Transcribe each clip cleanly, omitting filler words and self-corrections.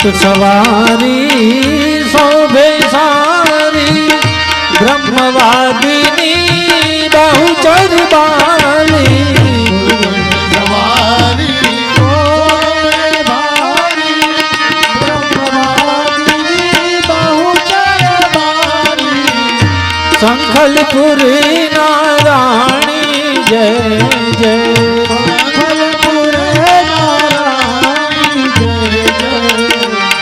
ऊंट सवारी शोभे सारी ब्रह्मवादिनी बहुचर बाली सवारी शोभे भारी ब्रह्मवादिनी बहुचर बाली संखलपुरी नारायणी जय जय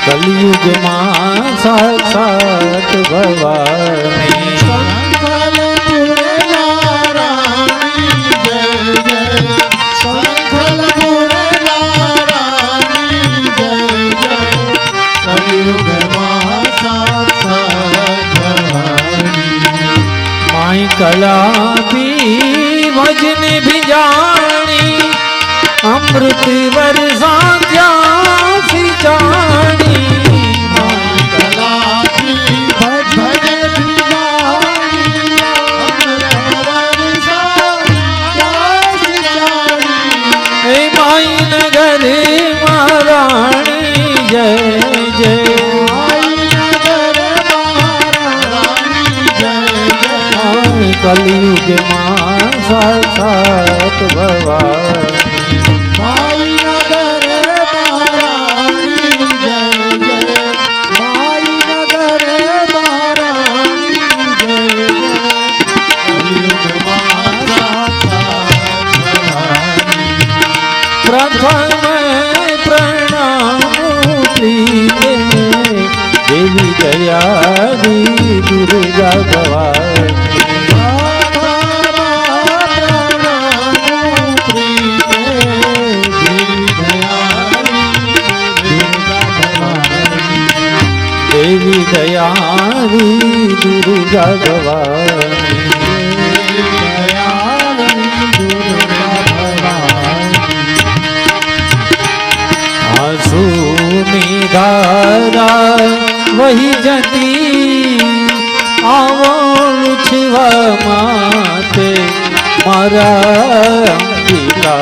कलयुग मां साक्षात भवानी संखलपुर नारायणी जय जय संखलपुर नारायणी जय जय कलयुग मां साक्षात भवानी माई कला भी भजन भी जानी अमृत वर्षा सी जानी माई नगर महारानी जय जय कलयुग मां साक्षात भवानी प्रथम प्रणाम देवी दया दुर्गा भवानी देवी दयारी दुर्गा भवानी आंसू धारा वही जती आवो लुछवा माते मारा अंबिका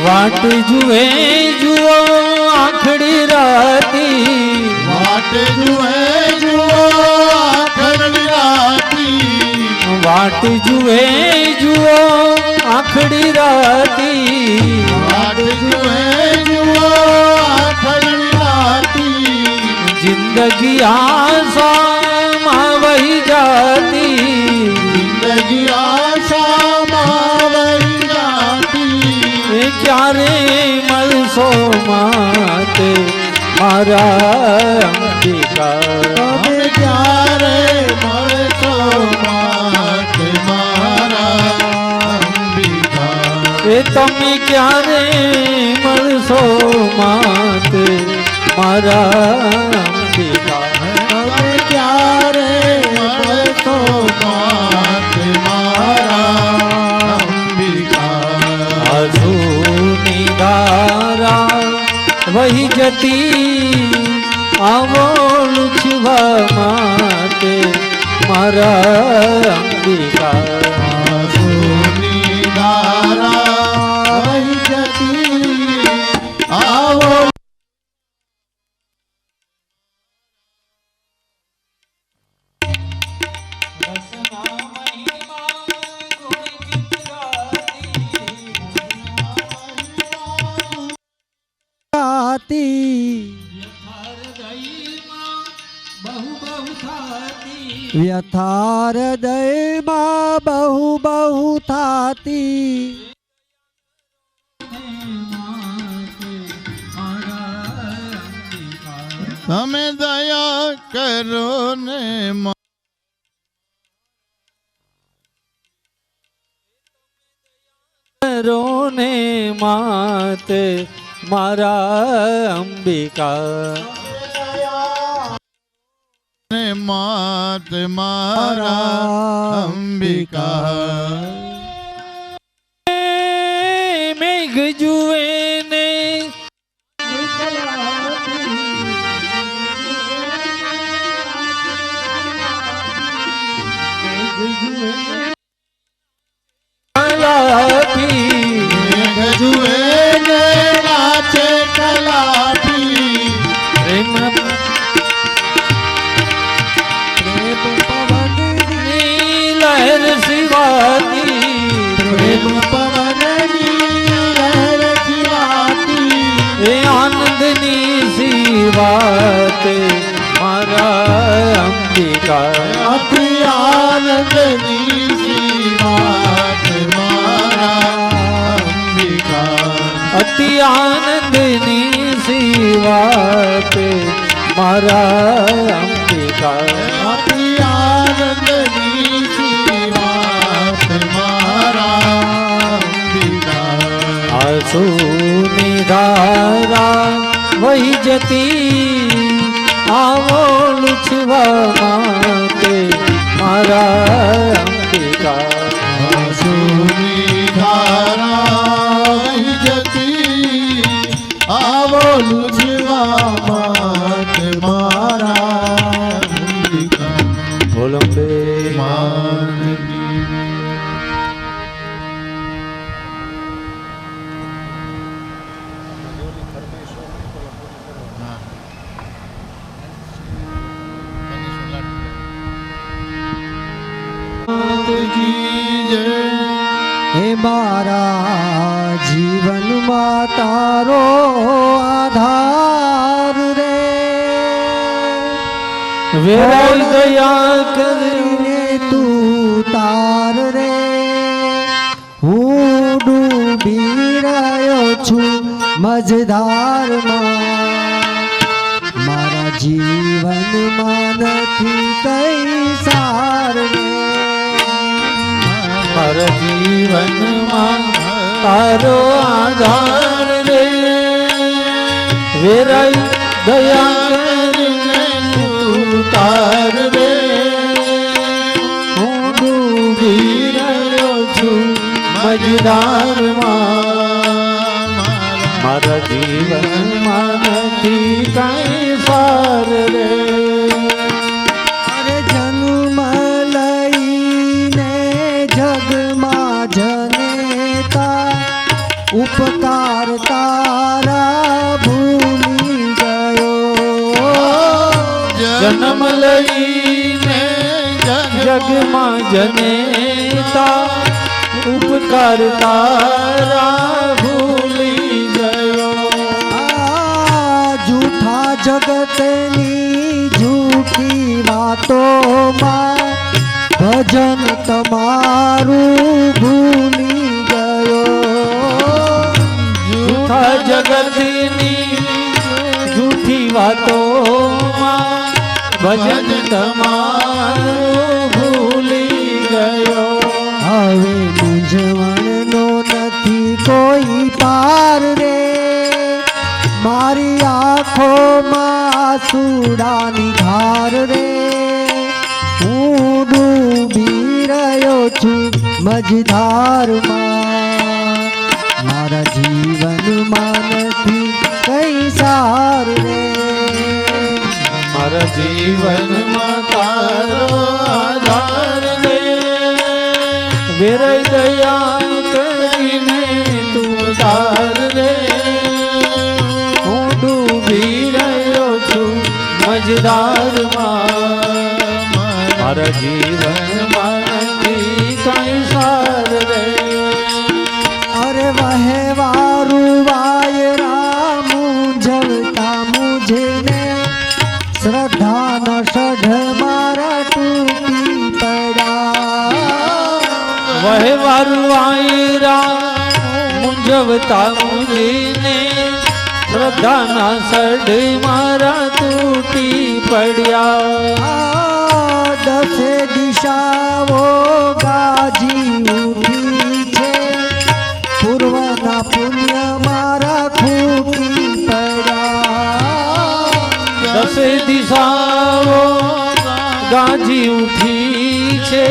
वाट जुए जुओ आखड़ी राती वाट जुए जुओ आखड़ी राती वाट जुए जुओ आखड़ी राती वाट जुए जुओ आखड़ी राती जिंदगी आशा मां वही जाती जिंदगी आशा मां वही जाती क्यारे मलसो माते मारा अंबिका क्यारे मलसो माते मारा अंबिका तमी क्यारे मलसो माते मारा अंबिका क्यारे मलसो माते मारा धारा वही जती आवो लुछवा माते मारा अंबिका धारा वही जती आवो व्यथार दय मां बहु बहु थाती તમે દયા કરો ને રોને માતે મારા અંબિકા ને માત મારા અંબિકા મેઘ જુએ ને જુએ ને નાચે કલાપી પ્રેમ પવનની લહેર શિવાતી પ્રેમ પવનની લહેર જીવાતી એ આનંદની શિવાતે મારા અંબિકા અતિ આનંદની શિવાત મારા અંબિકા અતિ આનંદની શિવાતે મારા અંબિકા અતિ આનંદની શિવાત મારા અંબિકા આંસુની ધારા વહી જતી આવો લૂછવા માટે મારા અંબિકા આંસુની ધારા વહી જતી આવો લૂછવા માટે મારા અંબિકા બોલંબે માનની હે મારા જીવનમાં તારો આધાર રે વેરાઈ દયા કરીને કરીને તું તાર રે હું ડૂબી રહ્યો છું મજધારમાં મારા જીવનમાં નથી કઈ સાર રે મારા જીવનમાં તારો આધાર રે વેરાઈ દયા કરીને તું તાર રે હું ડૂબી રહ્યો છું મજદારમાં મારા જીવનમાં નથી કાંઈ સાર રે અરે જન્મ લઈને જગમાં જનેતા ઉપકાર તારા ભૂલી ગયો જન્મ લઈને જગમાં જનેતા ઉપકાર તારા ભૂલી ગયો આ જૂઠા જગતની જૂઠી વાતોમાં ભજન તમારું ભૂલી ગયો જૂઠા જગતની જૂઠી વાતોમાં ભજન તમારું ભૂલી ગયો હવે મૂંઝવણનો નથી કોઈ પાર રે મારી આંખોમાં આંસુડાની ધાર રે હું ડૂબી રહ્યો છું મજધારમાં મારા જીવનમાં નથી કઈ સાર રે મારા જીવનમાં તારો આધાર રે વેરાઈ દયા કરીને તું તાર રે હું ડૂબી રહ્યો છું મજદારમાં મારા જીવનમાં નથી કાંઈ સાર રે અરે વહેવારું વાયરા મૂંઝવતા મુझने શ્રદ્ધા ન સઢ મારા તૂટી પડ્યા વહેવારું આયરા મૂંઝવતા મુજીને શ્રદ્ધાના સડ મારા તૂટી પડ્યા દસે દિશાઓ ગાજી ઉઠી છે પછી ઉઠી છે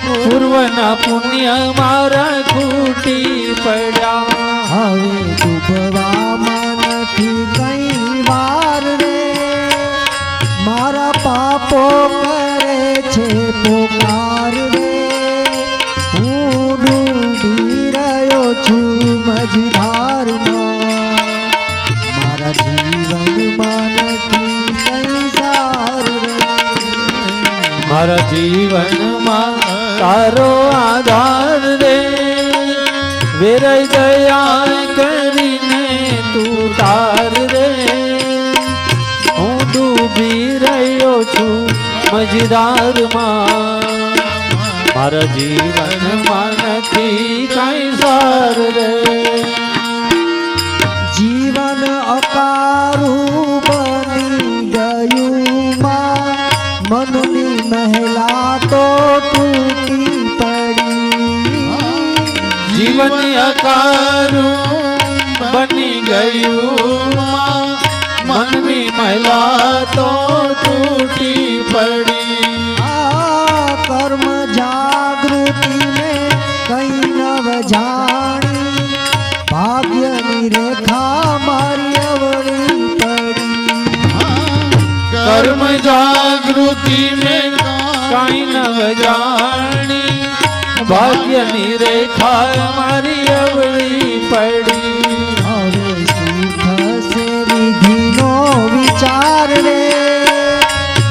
પૂર્વના પુણ્ય મારા ખૂટી પડ્યા હવે ડૂબવામાં નથી કઈ વાર રે મારા પાપો કરે છે પોકાર રે હું ડૂબી રહ્યો છું મझधाરમાં મારા જીવનમાં નથી કઈ સાર રે મારા જીવનમાં તારો આધાર રે વેરાઈ દયા કરીને તું તાર રે હું ડૂબી રહ્યો છું મझधाરમાં મારા જીવનમાં નથી કઈ સાર રે જીવન અકારું બની ગયું માં મનની મહેલા તો તૂટી પડી જીવન અકારું બની ગયું મનની મહિલા તો તૂટી પડી આ કર્મ જાગૃતિ ને કઈ નવ જાણી ભાગ્યની રેખા મારી અવળી પડી કર્મ જાગૃતિ में કાઈ નવ જાણી ભાગ્યની રેખા મારી અવળી પડી હવે સુખ સે વિધિનો વિચાર રે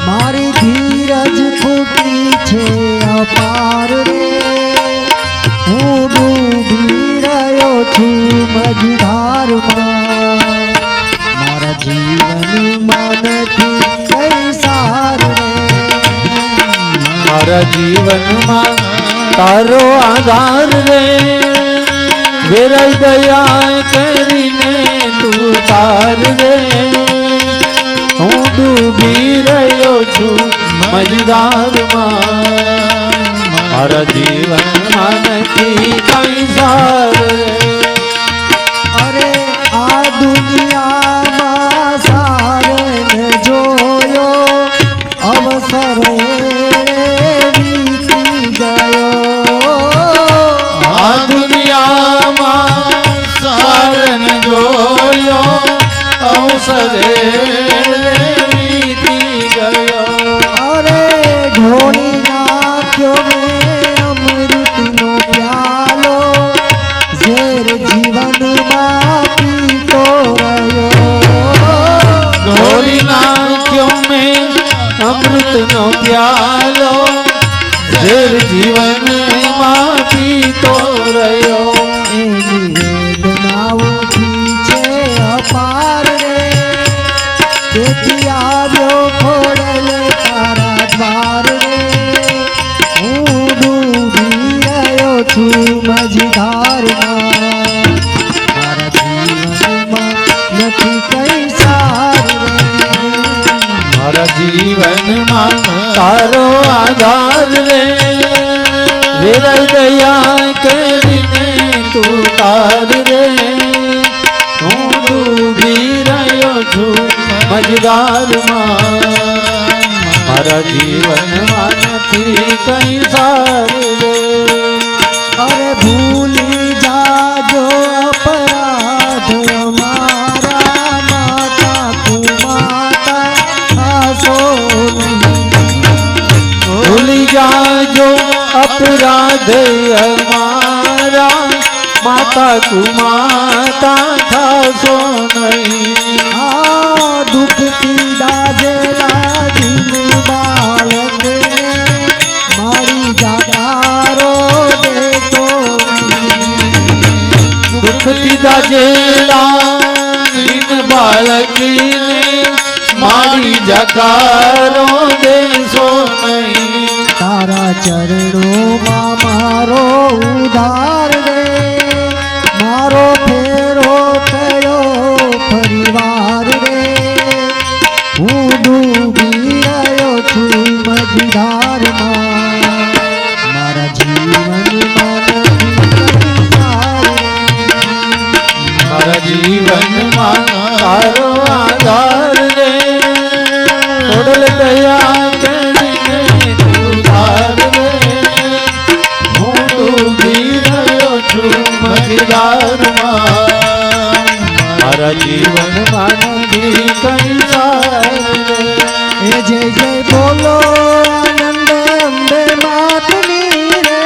મારી ધીરજ ફૂટી છે અપાર રે હું ડૂબી રહ્યો છું મझधाરમાં મારા જીવનમાં નથી કઈ સાર રે મારા જીવનમાં તારો આધાર રે વેરાઈ દયા કરીને તું તાર રે હું ડૂબી રહ્યો છું મझधाરમાં મારા જીવનમાં નથી કઈ સાર રે અરે આ દુનિયામાં સારને જોયો અવસરે વીતી ગયો આ દુનિયામાં સારન જોયો અવસરે વીતી ગયો અરે ઢોળી નાખ્યો મેં અમૃતનો પ્યાલો ઝેર જીવનમાં પીતો રહ્યો ઢોળી નાખ્યો મેં અમૃતનો પ્યાલો ઝેર જીવનમાં પીતો રહ્યો એની વેદનાઓથી છે અપાર રે તેથી આવ્યો ખોડલ તારા દ્વાર રે હું ડૂબી રહ્યો છું મझधाરમાં મારા જીવનમાં નથી કઈ સાર રે મારા જીવનમાં તારો આધાર રે વેરાઈ દયા કરીને તું તાર રે હું ડૂબી રહ્યો છું મझधाરમાં મારા જીવનમાં નથી કઈ સાર રે અરે ભૂલી જાજો અપરાધ અમારા માતા કુમાતા આસો ભૂલી જાજો અપરાધ અમારા માતા કુમાતા થાશો નહીં આ દુઃખ પીડા જેલા દિન બાળકે મારી જાગારો દેતો દુઃખ દીધા જેલા દિન બાળકીને મારી જકારો દેશો નહીં તારા ચરણોમાં મારો ઉધાર રે મારો ફેરો થયો પરિવાર રે હું ડૂબી રહ્યો છું મझधाરમાં મારા જીવનમાં નથી સાર રે મારા જીવનમાં તારો આધાર રે થોડલ દયા કરીને મારા જીવનમાં નથી કઈ સાર એ જય જય બોલો આનંદ અંબે માતની રે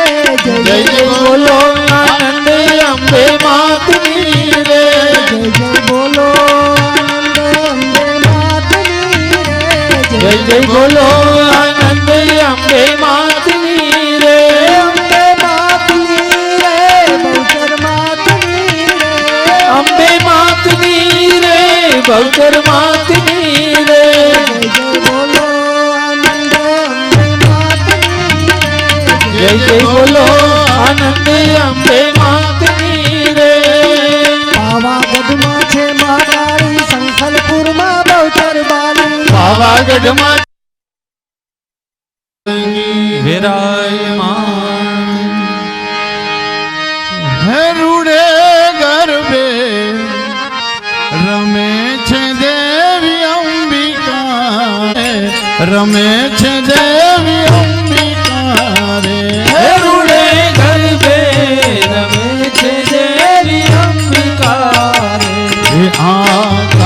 જય જય બોલો આનંદ અંબે માતની રે જય જય બોલો આનંદ અંબે માતની રે જય જય બોલો આનંદ અંબે માતની રે અંબે માતની રે બહુચર માતની રે અંબે માતની રે બહુચર માતની રે જય જય બોલો આનંદ અંબે માતની રે જય જય બોલો આનંદ અંબે માતની રે પાવાગઢમાં છે મહાકાળી સંખલપુરમાં બહુચર બાલી પાવાગઢમાં વિરાયમાન હે રૂડે ગરબે રમે છે દેવી અંબિકા રમે છે દેવી અંબિકા રે હે રૂડે ગરબે રમે છે દેવી અંબિકા હે આ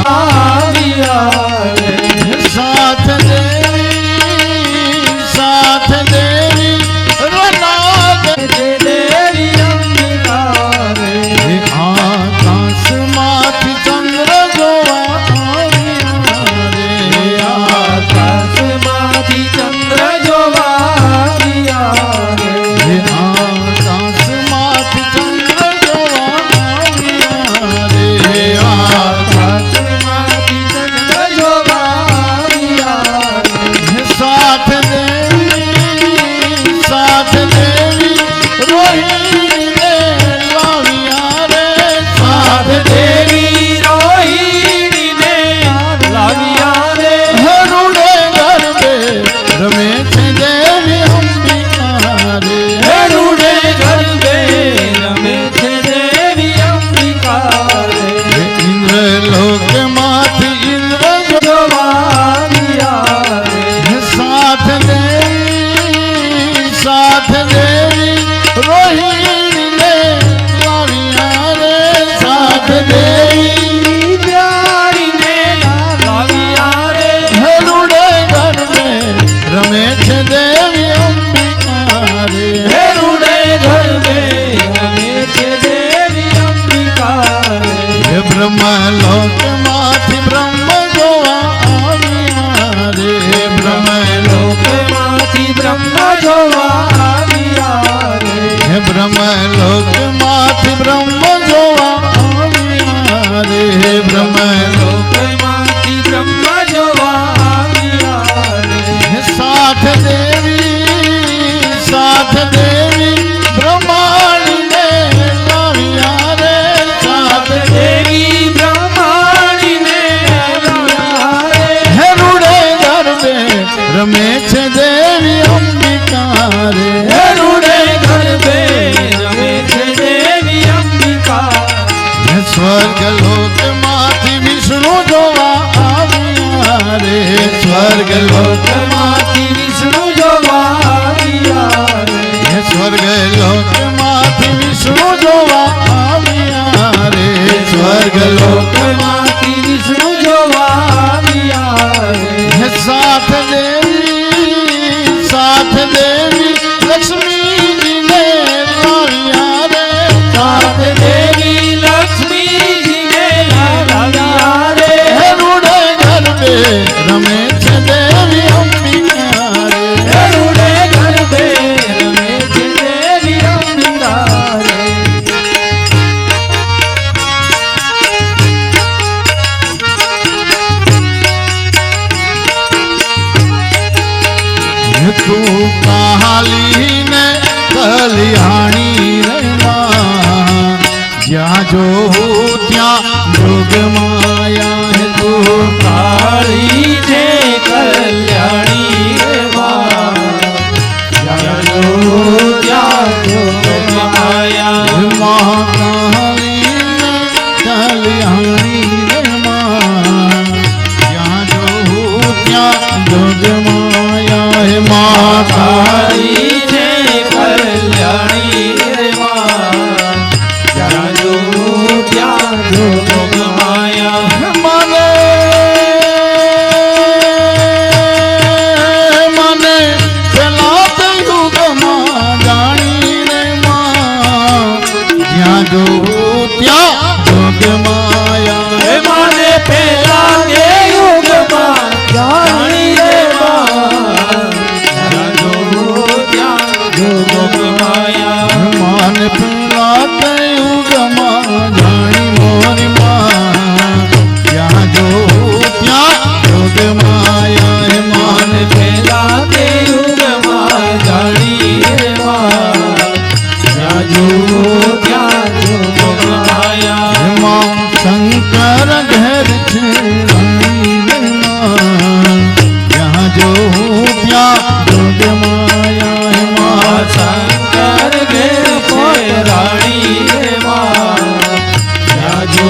આવ્યા રે સાથ દેવી રનાગ દેવી અંબિકા રે હે આકાશમાંથી ચંદ્ર જોવા આવ્યા રે આકાશમાંથી ચંદ્ર જોવા આવ્યા રે હે આકાશમાંથી ચંદ્ર જોવા આવ્યા રે આકાશમાંથી ચંદ્ર જોવા આવ્યા રે હે સાથ દેવી રોહિણીને લાવ્યા રે સાથ દેવી રોહિણીને લાવ્યા રે હરુડે ગરબે રમે છે દેવી અંબિકા રે હરુડે ગરબે રમે છે દેવી અંબિકા રે ઇન્દ્રલોકમાંથી ઇન્દ્ર જોવા આવ્યા રે સાથ દેવી રોહિણીને લાવ્યા રે સાથ દેવી જાણીને લાવ્યા રે હરુડે ગરબે રમે છે દેવી અંબિકા રે હરુડે ગરબે રમે છે દેવી અંબિકા રે હે બ્રહ્મલોકમાંથી બ્રહ્મ જોવા આવ્યા રે બ્રહ્મલોકમાંથી બ્રહ્મ જોવા આવ્યા રે હે બ્રહ્મલોકમાંથી બ્રહ્મ જોવા આવ્યા રે બ્રહ્મલોકમાંથી બ્રહ્મ જોવા આવ્યા રે હે સાથ દેવી બ્રહ્માણીને લાવ્યા રે સાથ દેવી બ્રહ્માણીને લાવ્યા રે હે રૂડે ગરબે રમે છે દેવી અંબિકા રે હરુડે ગરબે રમે છે દેવી અંબિકા હે સ્વર્ગ લોકમાંથી વિષ્ણુ જોવા આવ્યા રે સ્વર્ગ લોકમાંથી વિષ્ણુ જોવા આવ્યા રે હે સ્વર્ગ લોકમાંથી વિષ્ણુ જોવા આવ્યા રે સ્વર્ગ લોક લોકમાંથી વિષ્ણુ જોવા આવ્યા રે હે સાથ દેવી લક્ષ્મીજીને લાવ્યા રે સાથ દેવી લક્ષ્મીજીને લાવ્યા રે હે રૂડે ગરબે રમે છે દેવી અંબિકા રે હરુડે ગરબે રમે છે દેવી અંબિકા રે તું કાલીને કલિયાણી રહેવા જ્યાં જોઉં ત્યાં જોગ માયા હે તું કાળી છે કલ્યાણી રેવા જ્યાં જો ત્યાં જો માયા મહાકાલીને કલિયાણી રહેવા જ્યાં જોઉં ત્યાં જોગ માયા હે કાળી છે કલ્યાણી રેવા જ્યાં જો माया माँ शंकर घर छे रानी रे माँ यहाँ जो ત્યાં જોગ માયા હે માँ शंकर घेर छे रानी रे माँ ત્યાં જો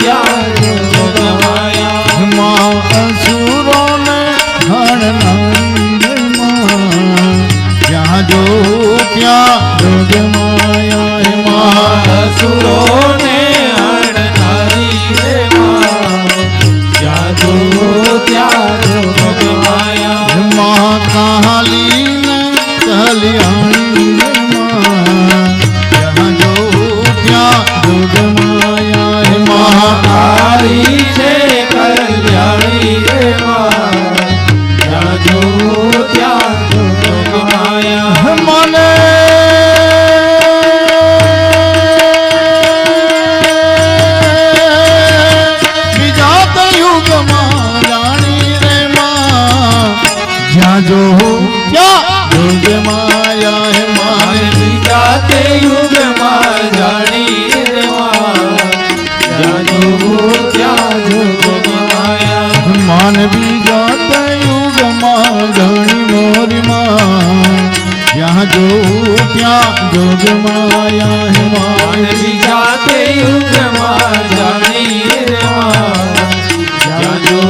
ત્યાં જોગ माया माँ असुरों ने हरनाई रे माँ यहाँ जो ત્યાં જોગ માયા હે माँ असुरों ने हरनारी रे माँ ત્યાં જો ત્યાં જોગ माया माँ काली ने कल्याणी रे माँ यहाँ जो ત્યાં જોગ માયા હે माँ महाकाली छे कल्याणी रे माँ ત્યાં જો ત્યાં જોગ माया મને બીજા તો યુગમાં જાણી રે માँ જ્યાં જો ત્યાં જોગ માયા હે માને બીજા તે યુગમાં જાણી રે માँ ત્યાં જો ત્યાં જોગ માયા માન બીજા તો યુગમાં જાણી મોરી માँ જ્યાં જો ત્યાં જોગ માયા હે માને અને બીજા તે યુગમાં જાણી રે માँ ત્યાં જો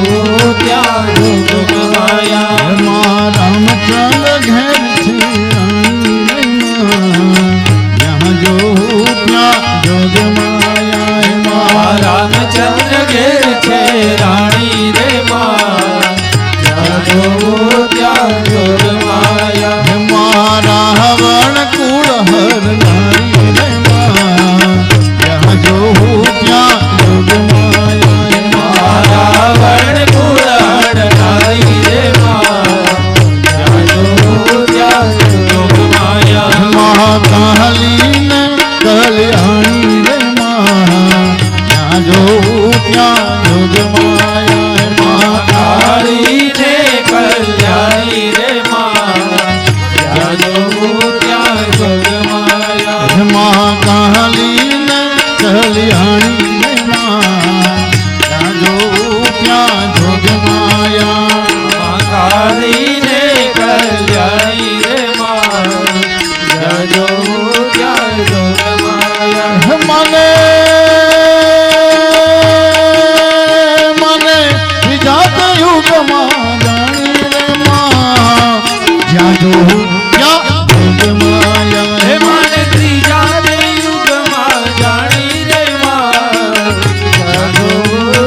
ત્યાં જોગ માયા माँ रामचंद्र घर छे रानी रे माँ यहाँ जो ત્યાં જોગ માયા હે माँ रामचंद्र घेर छे रानी रे माँ ત્યાં જો ત્યાં જોગ માયા હે माँ रावण कुल हर नारी रे माँ यहाँ जो ત્યાં જોગ માયા હે माँ रावण कुल हरनारी रे माँ ત્યાં જો ત્યાં જોગ માયા महाकाली ने कल्याणी रे माँ यहाँ जो ત્યાં જોગ માયા હે माँ काली ने कल्याणी रे माँ ત્યાં જો ત્યાં જોગ માયા महाकाली ने कल्याणी रे माँ ત્યાં જો ત્યાં જોગ માયા काली ने कल्याणी रे माँ ત્યાં જો ત્યાં જોગ માયા મને મને વિજાત યુગમાં જાણી રે માँ જ્યાં જો ત્યાં જોગ માયા હે હે માને ત્રીજા તે યુગમાં જાણી રે માँ ત્યાં જો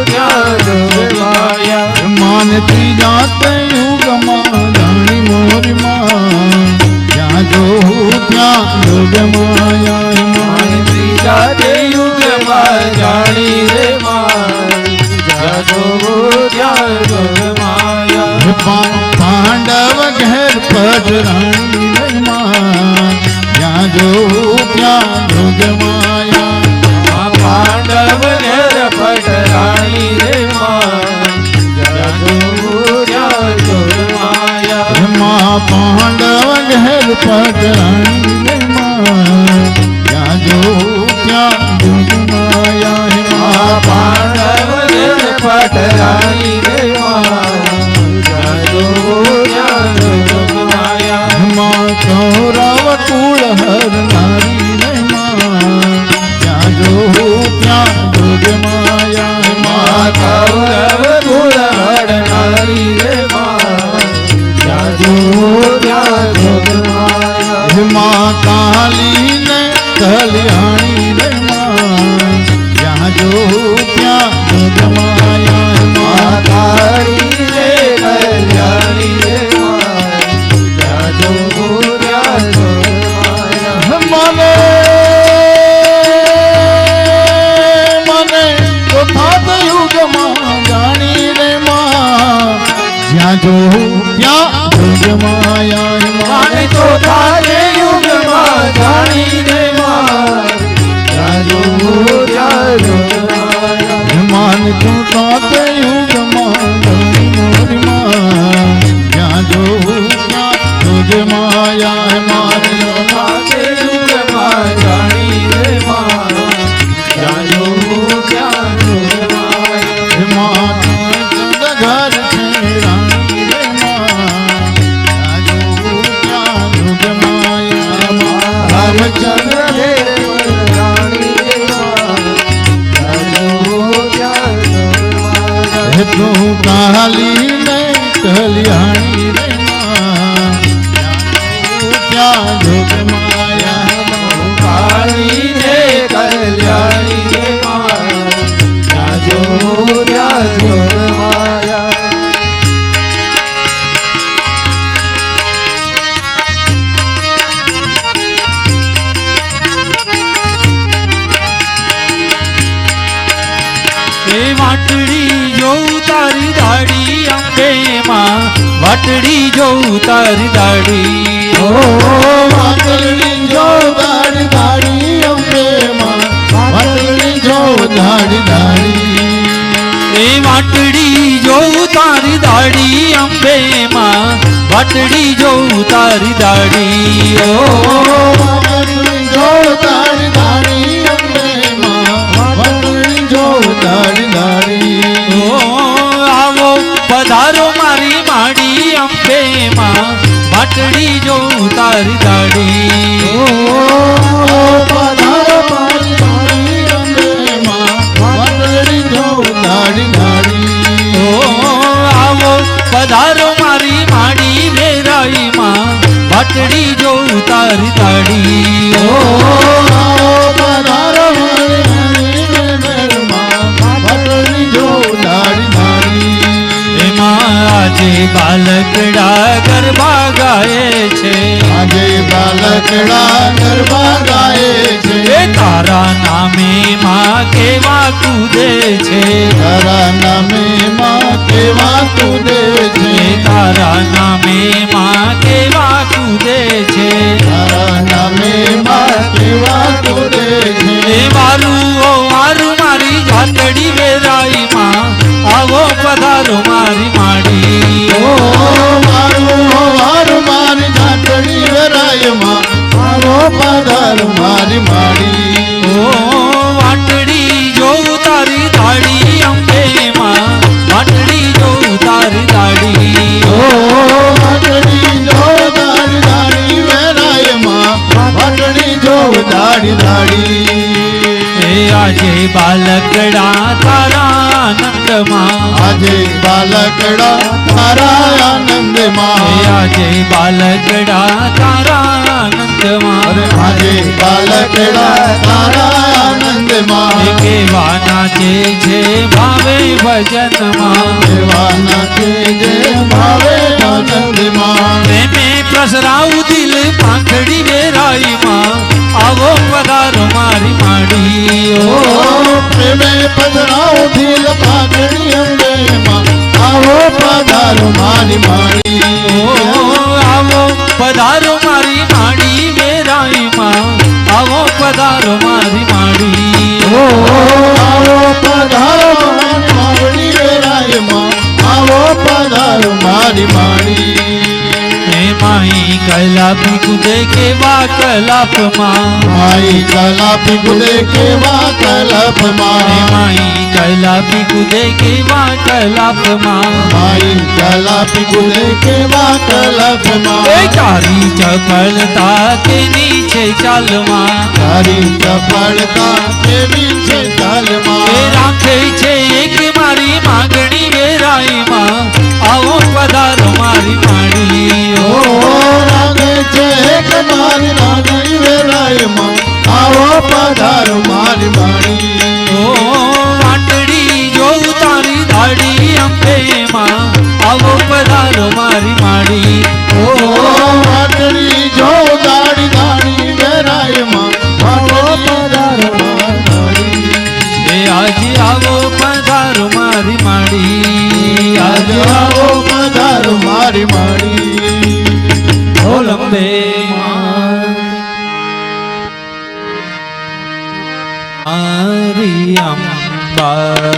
ત્યાં જોગ માયા માન ત્રીજાત યુગમાં જાણી મોરી માँ જ્યાં જો ત્યાં જોગ માયા હે માને માँ ત્રીજા તે યુગમાં જાણી રે માँ ત્યાં જો ત્યાં જોગ માયા પાંડવ ઘેર પધરાણી રે માँ જ્યાં જો ત્યાં જોગ માયા પાંડવ ઘેર પટરાણી રે માँ ત્યાં જો ત્યાં જોગ માયા માँ પાંડવ ઘેર પધરાણી રે માँ જ્યાં જો ત્યાં જોગ માયા હે માँ પાંડવ ઘેર પટરાણી રે માँ ત્યાં જો ત્યાં જોગ માયા माँ कौरव कुल हर नारी रे माँ ત્યાં જો ત્યાં જોગ માયા હે માँ કૌરવ કુળ હરનારી રે માँ ત્યાં જો ત્યાં જોગ માયા હે માँ કાલી ને કલ્યાણી રે માँ જ્યાં જો ત્યાં જોગ માયા હે માँ કાળી રે કલ્યાણી રે માँ ત્યાં જો ત્યાં જોગ માયા મને મને એ વાટડી જોઉં તારી દાડી અંબે માં વાટડી જોઉં તારી દાડી ઓ વાટડી જો દાડી દાડી અંબે માં વાટડી જો દાડી દાડી એ વાટડી જોઉં તારી દાડી અંબે માં વાટડી જોઉં તારી દાડી ઓ વાટડી જો દાડી દાડી અંબે માં વાટડી જો દાડી દાડી ઓ આવો પધારો મારી માડી અંબે માં વાટડી જોઉં તારી દાડી ઓ પધારો મારી દાડી અંબે માં વાટડી જો દાડી દાડી ઓ આવો પધારો મારી માડી વેરાઈ માં વાટડી જોઉં તારી દાડી ઓ ઓ પધારો મારી દાડી માં વાટડી જો દાડી દાડી એમાં આજે બાલકડા ગરબા ગાય છે આજે બાલકડા ગરબા ગાય છે એ તારા નામે માં કેવા કૂદે છે તારા નામે માં કેવા કૂદે છે એ તારા નામે માં કેવા કૂદે છે તારા નામે માં કેવા કૂદે છે એ મારું ઓ મારું મારી જાતડી વેરાઈ માં આવો પધારો મારી માડી ઓ મારું મારું મારી જાતડી વેરાય માં આવો પધાર મારી માડી ઓ વાટડી જોઉં તારી દાડી અંબે માં વાટડી જોઉં તારી દાડી ઓ વાટડી જો દાડી દાડી વેરાય માં વાટડી જો દાડી દાડી એ આજે બાલકડા તારા આનંદમાં આજે બાલકડા તારા એ આનંદમાં આજે બાલકડા તારા આનંદમાં અરે આજે બાલકડા તારા આનંદમાં એ કેવા નાચે છે ભાવે ભજનમાં દેવાના કે જે ભાવે આનંદમાં પ્રેમે પ્રસરાવું દિલ પાંખડી વેરાઈ માં આવો પધારો મારી માડી ઓ ઓ પ્રેમે પધરાવ ધીલ પાઘડી અંબે માં આવો પધારો મારી માડી આવો પધારો મારી માડી વેરાઈ માં આવો પધારો મારી માડી ઓ આવો પધારો મારી માડી વેરાય માં આવો પધારો મારી માડી હે માઈ કલાપી કુદે કેવા કલાપમાં માઈ કલાપી ગુદે કેવા હે કલપમાં માઈ કલાપી કુદે કેવા કલાપમાં માઈ કલાપી ગુદે કેવા એ કલપમાં તારી ચપળતા તેની છે ચાલમાં તારી ચપળતા કેવી છે એ ચાલમાં રાખે છે એક મારી માગણી વેરાઈ માં આવો પધારો મારી માડી ઓ ઓ રાગે છે એક મારી રાગી વેરાય માં આવો પધારો મારી માડી ઓ વાટડી જોઉં તારી દાડી અંબે માં આવો પધારો મારી માડી ઓ વાટડી જો દાડી દાડી વેરાય માં આવો પધારો મારી માડી એ આજે આવો પધારો મારી માડી આજ આજે આવો પધારો મારી માડી ઓ લંબે માં મારી અંબા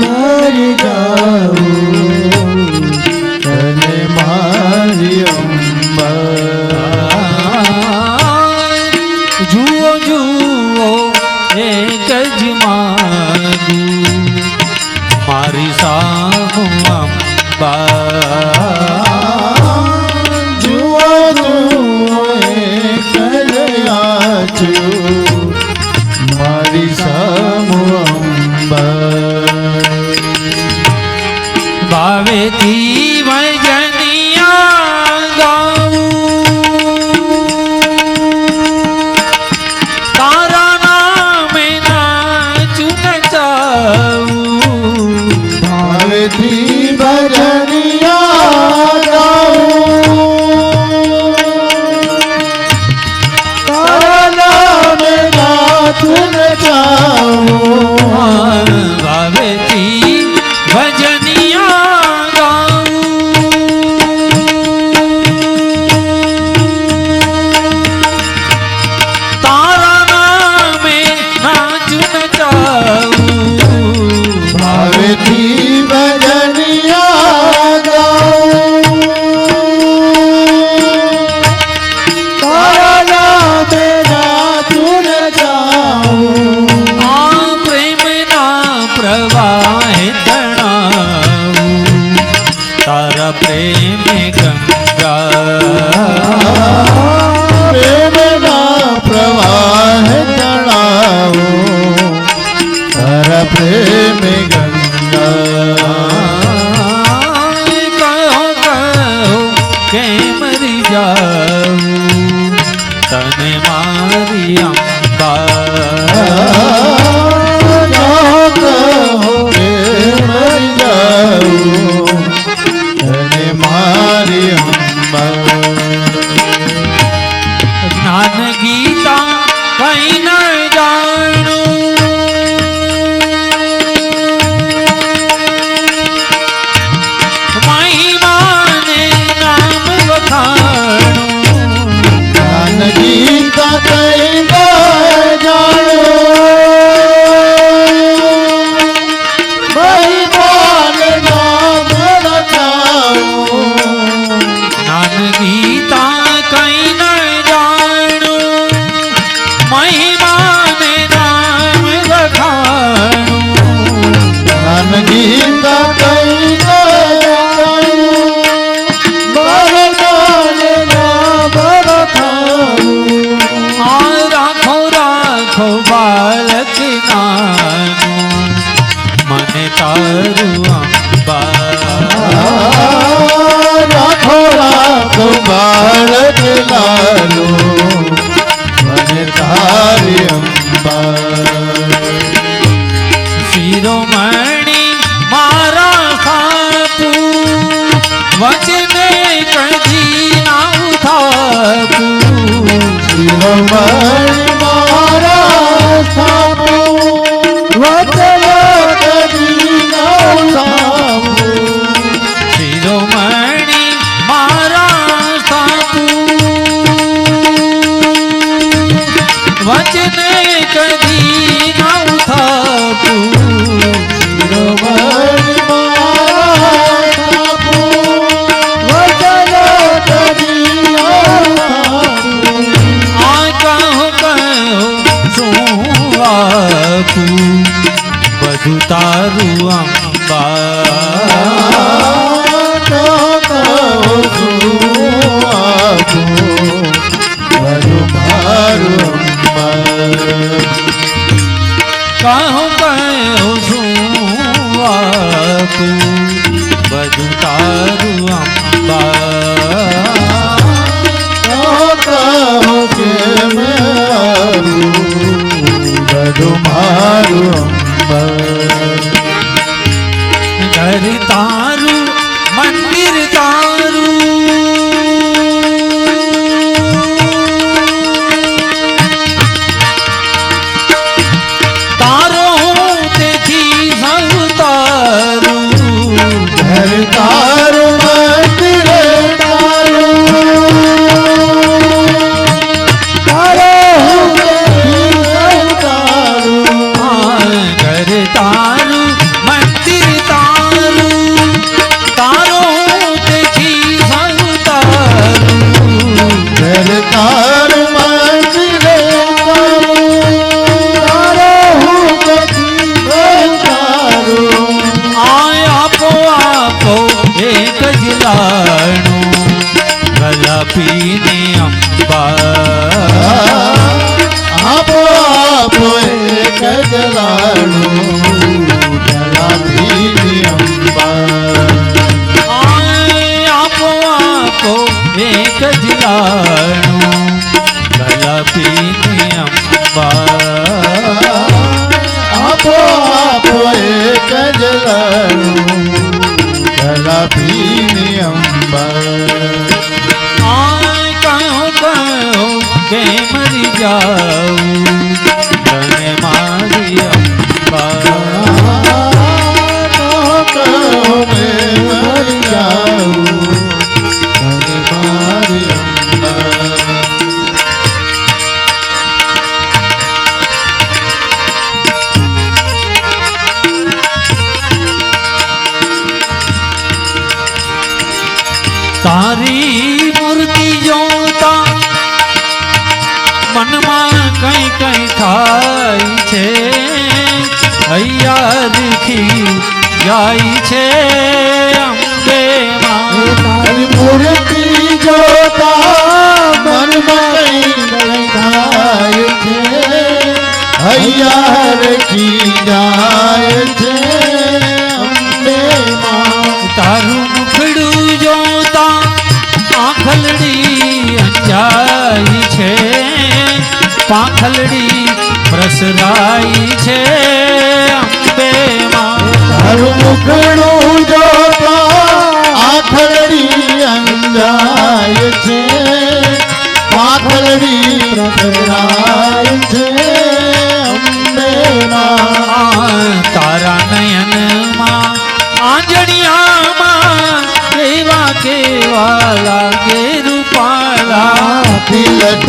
મરી જાઉં તને મારી અંબા જુઓ જુઓ એક જ માગું મારી સામુ અંબા જુઓ જુઓ એક જ આછું તને મારી અંબા મરી જાઉં તને મારી અંબા જ્ઞાન ગીતા કઈ ન જાણું મહિમાને નામ વખાણું જ્ઞાન ગીતા કઈ ન જાણો મહિમાન નામ લખાવું જ્ઞાન ગીતા કઈ ન જાણું મહિમાને નામ વખાણું જ્ઞાન ગીતા કઈ ન જાણો મહિમાન નામ લખાવું આ રાખો રાખો બાળક નાનું મને તારું અંબા રાખો રાખો બાળક લાલો મને તારી અંબા શિરોમણી મારા સાપુ વચને કદી ના ઉઠાપું શિરોમણી મારા સાપુ વચનો કદી ન ઉઠાવું શિરોમણી મારા સાપુ વચને કદી ના ઉઠાપું શિરોમણી મારા સાપુ વચનો કદી ન ઉઠાવું આ કહો શું આપું બધું તારું અંબા કહો શું આપું બધું તારું અંબા ઘર તારું મંદિર તારું હું તેથી સૌ તારું તારું મંદિર ઘર તારું મંદિર તારું તેથી સૌ તારું તારું આપો આપો એક જ લાણું ગલાપીને અંબા આપો આપો એક જલાડું જલાભીની અંબા આપો આપો એક જ લાણું ગલાપીને અંબા આપો આપો એક જલાડું જલાભીની અંબા કહો કે મરી જાઉં તને મારી અંબા મરી જાઉં અને મારી અંબા તારી મૂર્તિ જોતા મનમાં કઈ કઈ થાય છે હૈયારથી જાય છે અંબે માં તારી મૂર્તિ જોતા મનમાં કઈ થાય છે હૈયાર કી જાય છે અંબે માં તારું મુખડું જોતા આંખલડી અંજાય છે પાંખલડી પ્રસરાઈ છે અંબે માં તારું મુખડું જોતા આખલડી અંજાય છે પાંખલડી પ્રસરાય છે અંબે માં તારા નયનમાં આંજણિયામાં કેવા કેવા લાગે રૂપાળા તિલક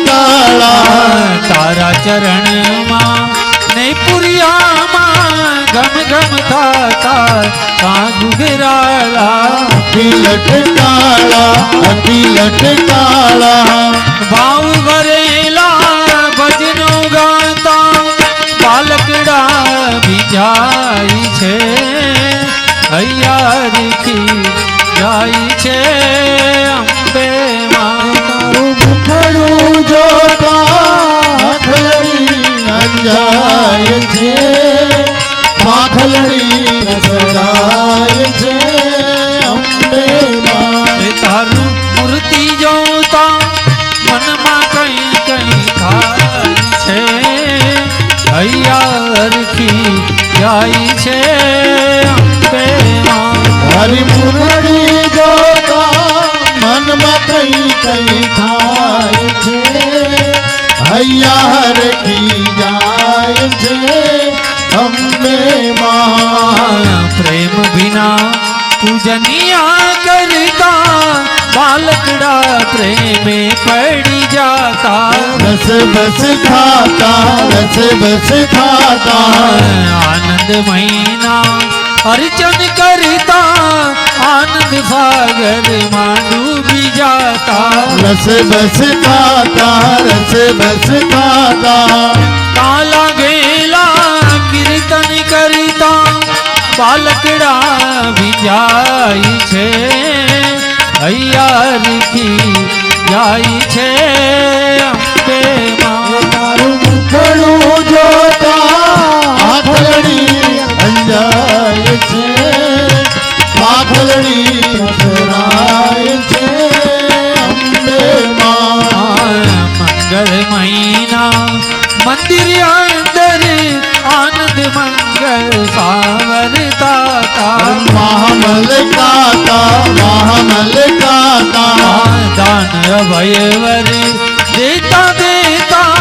કાળા તારા ચરણમાં ને પુરિયામાં ગમ ગમ થાતા કા ગુગરાળા તિલક કાળા ભાવ ભરેલા ભજનો ગાતા બાલકડા ભીજાય છે હૈયારથી જાય છે અંબે માં તારું મુખડું જોતા આખલડી અંજાય છે પાંખલડી પ્રસરાય છે અંબે માં તારું મૂર્તિ જોતા મનમાં કઈ કઈ થાય છે હૈયારથી જાય છે અંબે માં હરી મુરડી જોતા મનમાં કઈ કઈ થાય છે હૈયા હરખી જાય છે અંબે માં પ્રેમ વિના પૂજનિયા કરતા બાલકડા પ્રેમે પડી જાતા રસ બસ ખાતા આનંદ મહિના અર્ચન કરતા આનંદ સાગર માં ડૂબી જાતા રસ બસ ખાતા કાલા ગેલા કીર્તન કરતા બાલકડા ભીજાય છે હૈયારથી જાય છે અંબે માં તારું મુખડું જોતા આખલડી અંજાય છે પાંખલડી પ્રસરાય છે અંબે માં મંગળ મહિના મંદિર અંદર આનંદ મંગળ સાવરતા મહામલ કાતા દાન અભયવર દેતા દેતા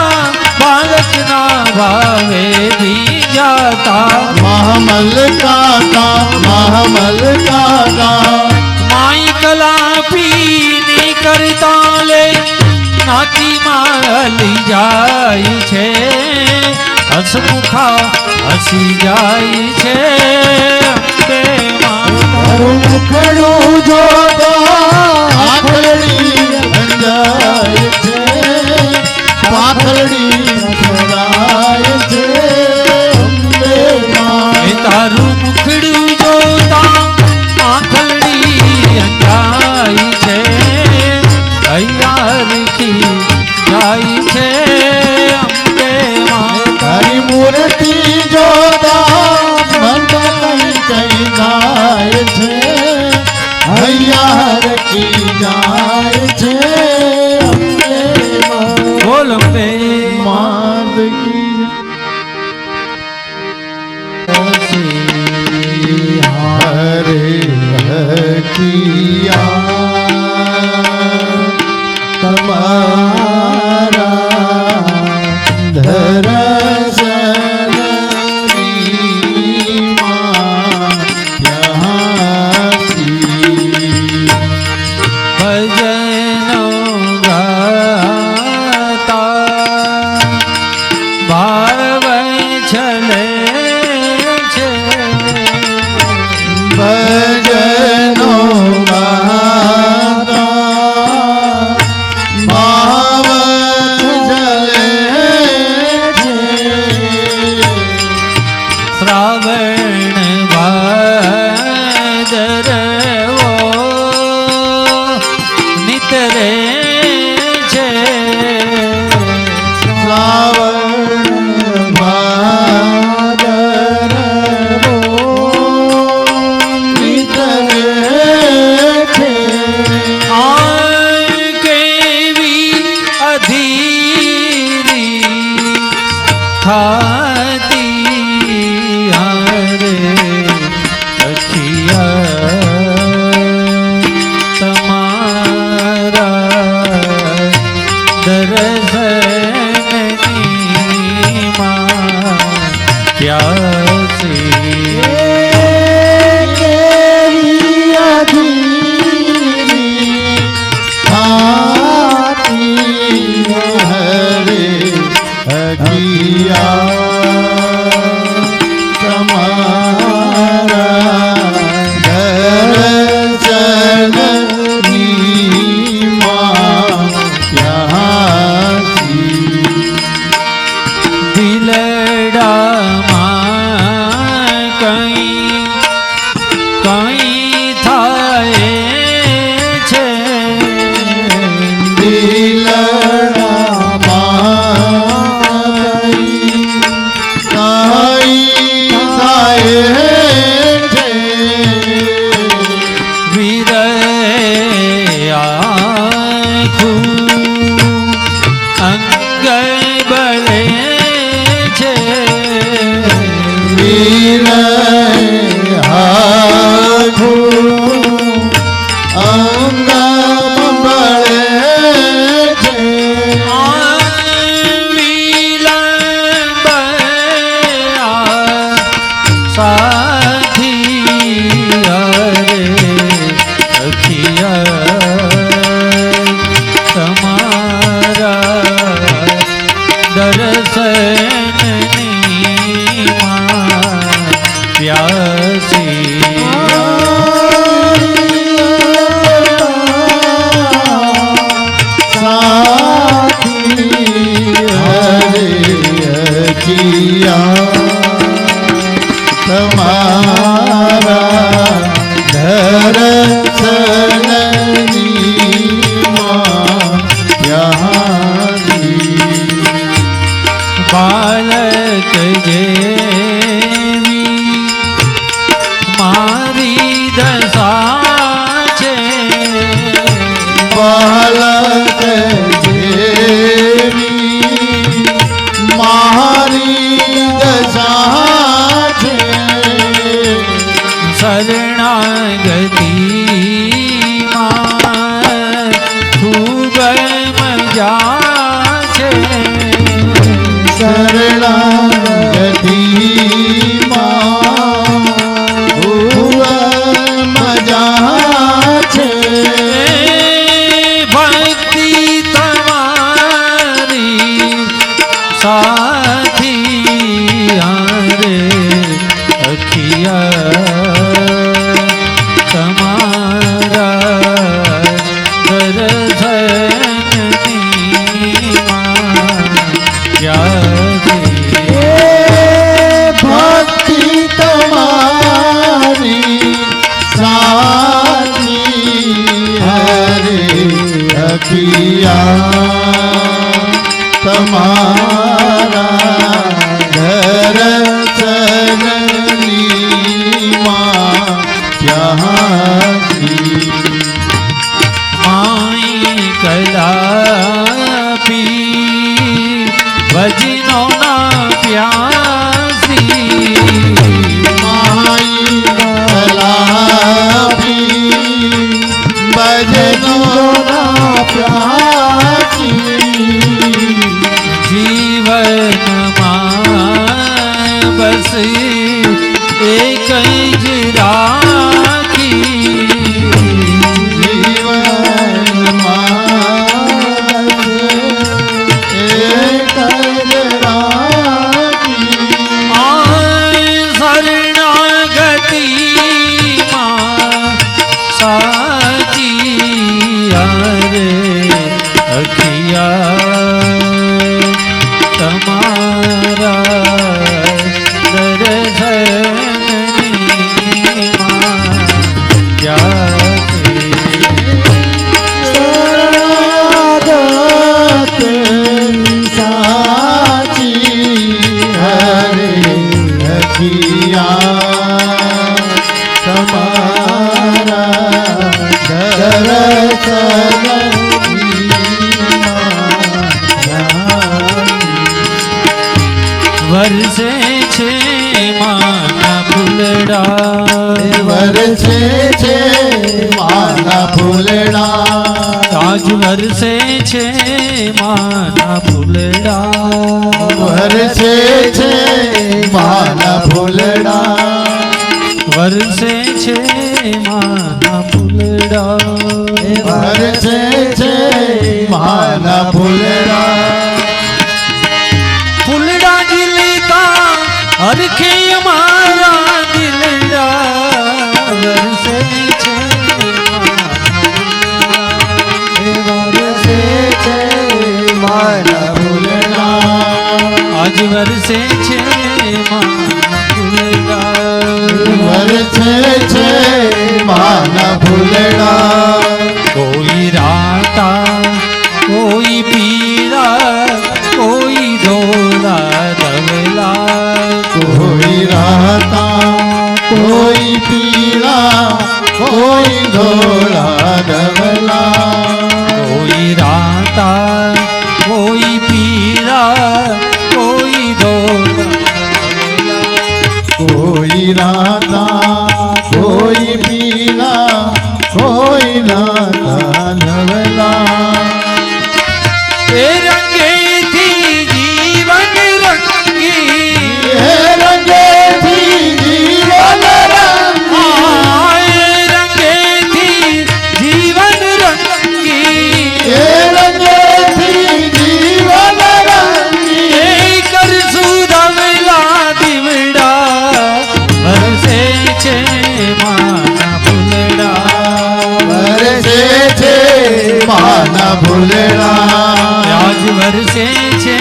બાળકના ભાવે દી જાતા મહામલ કાતા માઈ કલાપીને કરતા લે નાચી માલી જાય છે હસમુખા હસી જાય છે અંબે માં તારું મુખડું જોતા આખલડી અંજાય છે પાંખલડી પ્રસરાય છે અંબે માં એ તારું મુખડું જોતા આંખલડી અંજાય છે હૈયારથી જાય છે અંબે માં તારી મૂર્તિ જોતા મન કઈ જાય છે હૈયા હરખી જાય છે અંબે માં બોલ અંબે માત કી હરે હકિયા તમારા દર્શનની માં પ્યાસી ભજનો વરસે છે માના ફૂલડા, વરસે છે માના ફૂલડા, આજ વરસે છે માના ફૂલડા, વરસે છે માના ફૂલડા, વરસે છે માના ફૂલડા, વરસે છે માના ફૂલડા, ફૂલડા જીલતા હરખે અમારા દિલડા, વરસે છે વરસે છે માના ફૂલડા, આજ વરસે છે માના ફૂલડા, વરસે છે માના ફૂલડા, કોઈ રાતા कोई पीला कोई धोला धवला कोई राता कोई पीला कोई धोला धवला कोई राता कोई पीला कोई धोला धवला कोई राता कोई पीला कोई राता धवला ए रंगे थी जीवन रंगी ये रंगे थी जीवन रंगी आए रंगे थी जीवन रंगी ये रंगे थी जीवन रंगी ए कर सुधवला दिवड़ा बरसे छे माना फुलड़ा बरसे छे माना भूलड़ा आज बरसे छे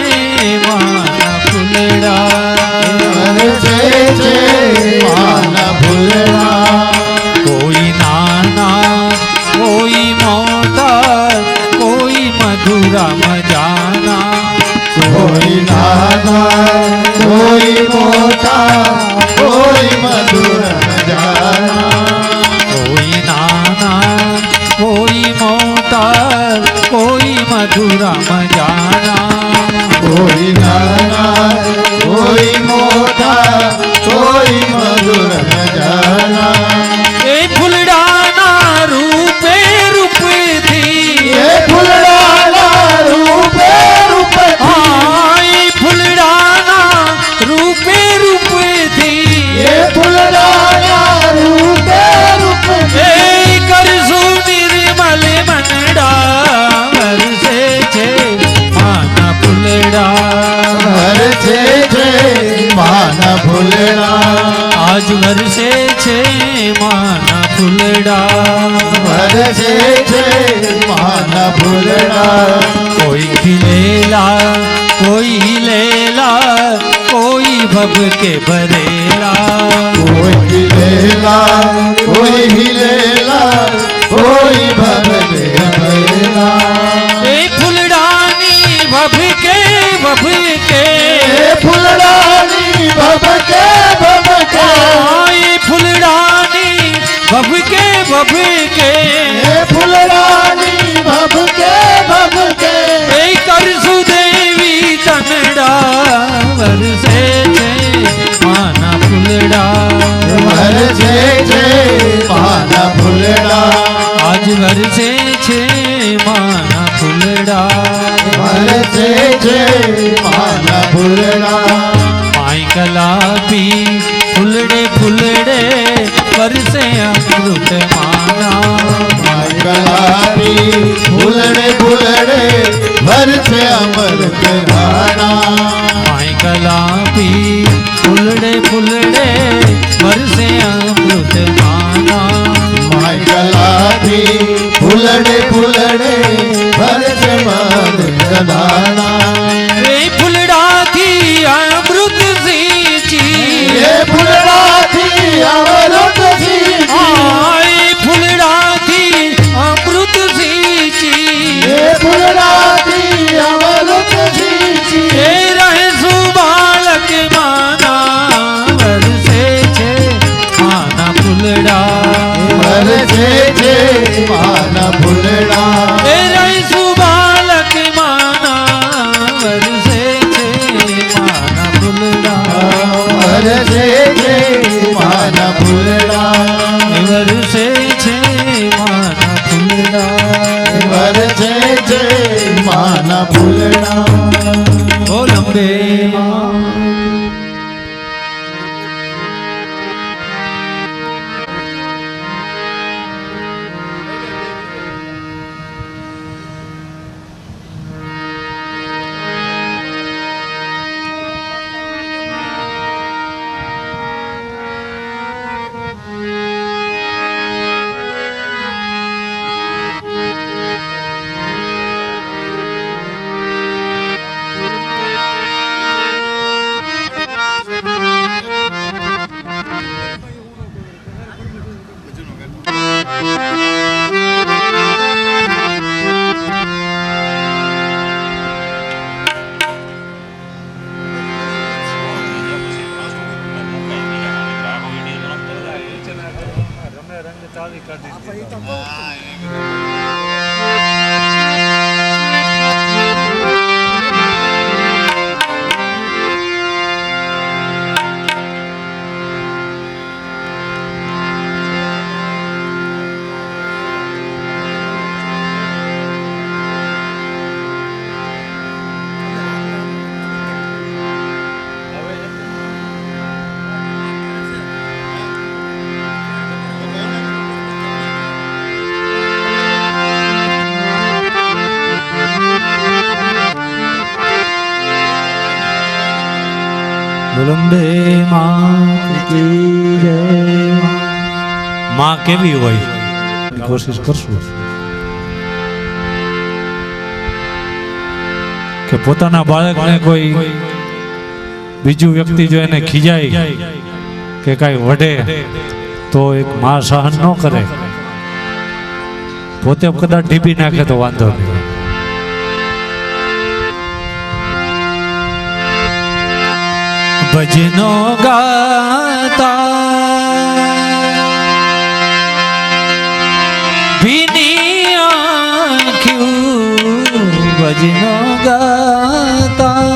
माना फुलड़ा बरसे छे माना भूलड़ा कोई नाना कोई मोटा कोई मधुरा मजाना कोई नाना कोई मोटा कोई मधुर जाना कोई नाना कोई मोटा कोई मधुरा मजाना कोई नाना कोई मोटा कोई मधुर जाना ए फुलडाना रूपे रूप थी ये फुलडाना रूपे रूप आई फुलडाना रूपे रूप थी ये फुलडाना रूपे रूप ए कर निर्मल मनडा वरसे छे माना फुलड़ा बरसे छे माना भूलड़ा आज वरसे छे माना फुलड़ा बरसे छे माना भूलड़ा कोई खिलेला कोई लेला कोई भव के भरेला कोई हिलेला कोई हिलेला कोई भगले भरेला ए फुलडानी भव के ये फुलडानी भभके भभके आई फुलडानी भव के ये फुलडानी भभके भभके ए कर सुदेवी तनडा वरसे छे माना फुलड़ा बरसे छे माना भूलड़ा आज वरसे छे माना फुलड़ा बरसे छे माना भूलड़ा माई कलापी फुलड़े फुलड़े वरसे अमृत माना गलारी फुलड़े फुलड़े बरसे अमृत राणा माई कलापी फुलड़े फुलड़े वरसे अमृत माना माय गलारी फुलड़े फुलड़े बरसे अमृत राणा वे फुलड़ा थी अमृत सींची ये फुलड़ा थी अमृत सींची आई फुलड़ा थी अमृत सींची ये फुलड़ा थी अमृत सींची हे रहे सुबालक माना वरसे छे माना फुलड़ा बरसे छे माना फुलड़ा हे रहे सुबालक माना वरसे छे माना फुलड़ा बरसे छे माना फुलड़ा वरसे छे माना फुलड़ा बरसे छे माना फुलड़ा ओ लंबे બોલંબે માત કી જય. માં કેવી હોય કોશિશ કરશું કે પોતાના બાળકને કોઈ બીજું વ્યક્તિ જો એને ખીજાય કે કાંઈ વઢે તો એક માં સહન ન કરે, પોતે કદાચ ઢીબી નાખે તો વાંધો નહીં. ભજનો ગાતા ભીની આંખ્યું, ભજનો ગાતા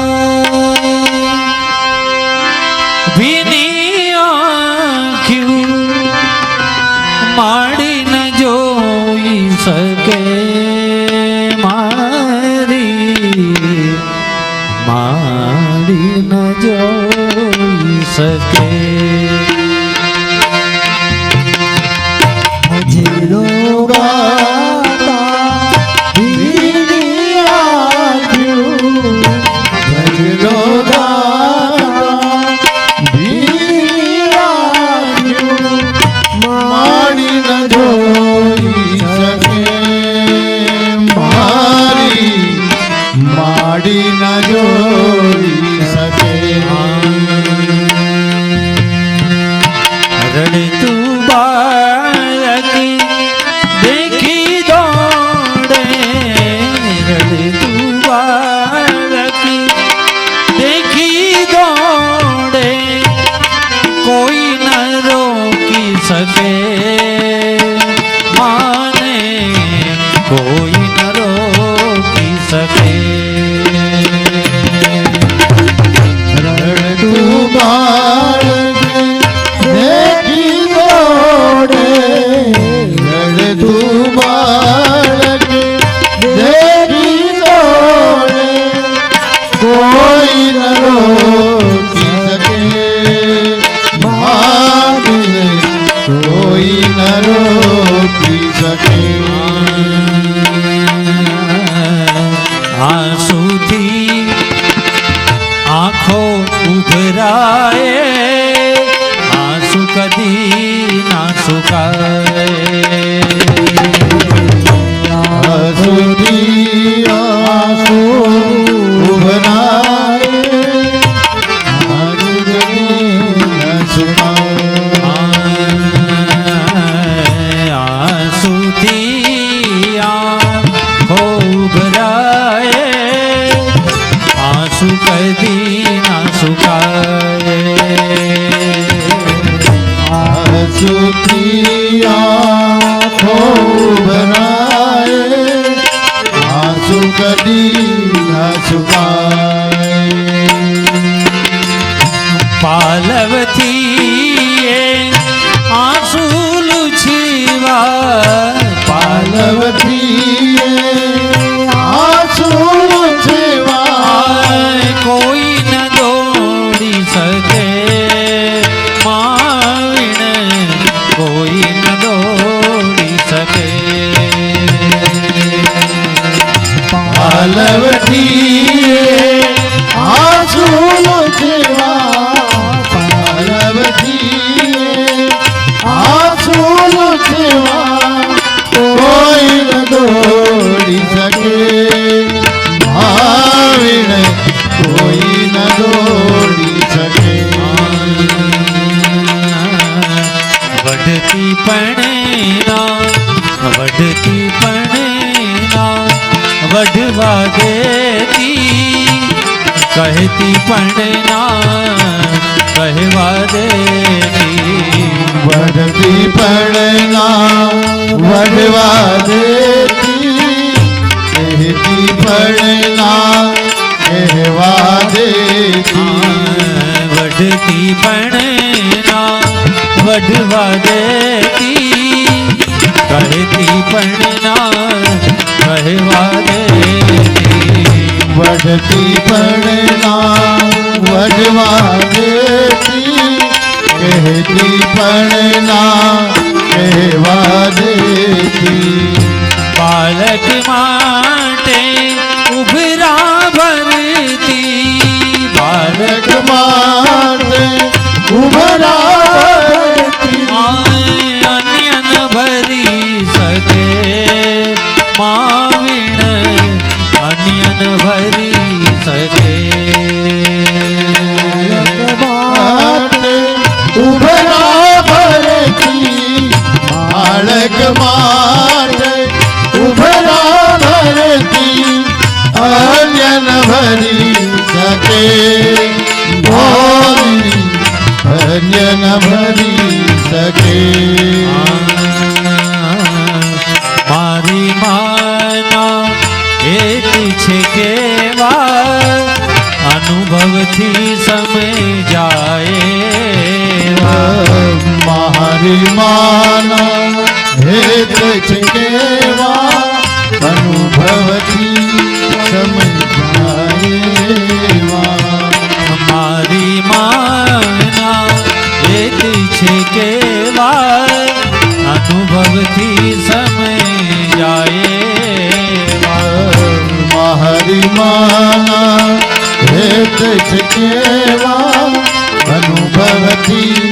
ભીની આંખ્યું માડી ન જોઈ શકે મારી, માડી ન જોઈ શકે. ભજનો ગાતા ભીની આંખ્યું, ભજનો ગાતા ભીની આંખ્યું માડી ન જોઈ શકે મારી, માડી ન જોઈ શકે. રડતું બાળકી દેખી દોડે, રડતું બાળકી દેખી દોડે, કોઈ ન રોકી શકે માને, કોઈ ન રોકી શકે. રડતું બાળકે દેખી દોડે, રડતું બાળકે દેખી દોડે, કોઈ ન રોકી શકે માને, કોઈ ન રોકી શકે. આંસુથી આંખો ઉભરાય, આંસુ કદી ના સુકાય. આંસુથી આંસુ ઉભરાય, આંસુ કદી ન સુકાય. આંસુથી આંખો ઉભરાય, આંસુ કદી ના સુકાય. આંસુથી આંખો ઉભરાય, આંસુ કદી ન સુકાય. પાલવથી આંસુ લૂછીવા, પાલવથી આંસુ લૂછીવા, કોઈ ન દોડી શકે માવીને, કોઈ ન દોડી શકે. પાલવથી આંસુ લૂછીવા, પાલવથી આંસુ લૂછીવા, કોઈ ન દોડી શકે ભાવીને, કોઈ ન દોડી શકે. વઢતી પણેના, વઢતી પણેના વઢવા દેતી, કહેતી પણેના કહેવા દેતી. વઢતી પડના વઢવા દેતી કહેતી પડના કહેવા દેતી વઢતી પણના વઢવા દેતી કહેતી પણના કહેવા દેતી વઢતી પડના વઢવા દેતી કહેતી પડના કહેવા દેતી બાલક માટે ઉભરા ભરતી બાલક માટે ઉભરા અન્ય ન ભરી શકે માવિણ અન્ય ન ભરી શકે માટે ઉભરા ભરતી બાળક માટે ઉભરા ભરતી અન્ય ન ભરી શકે ભોરી અન્ય ન ભરી શકે મારી માના એક છે કેવા અનુભવથી સમજાય મારી માના હેત છે કેવા અનુભવથી સમજાયેવા મારી માના એક છે કેવા અનુભવથી સમજાય મારી માના હેત છે કેવા અનુભવથી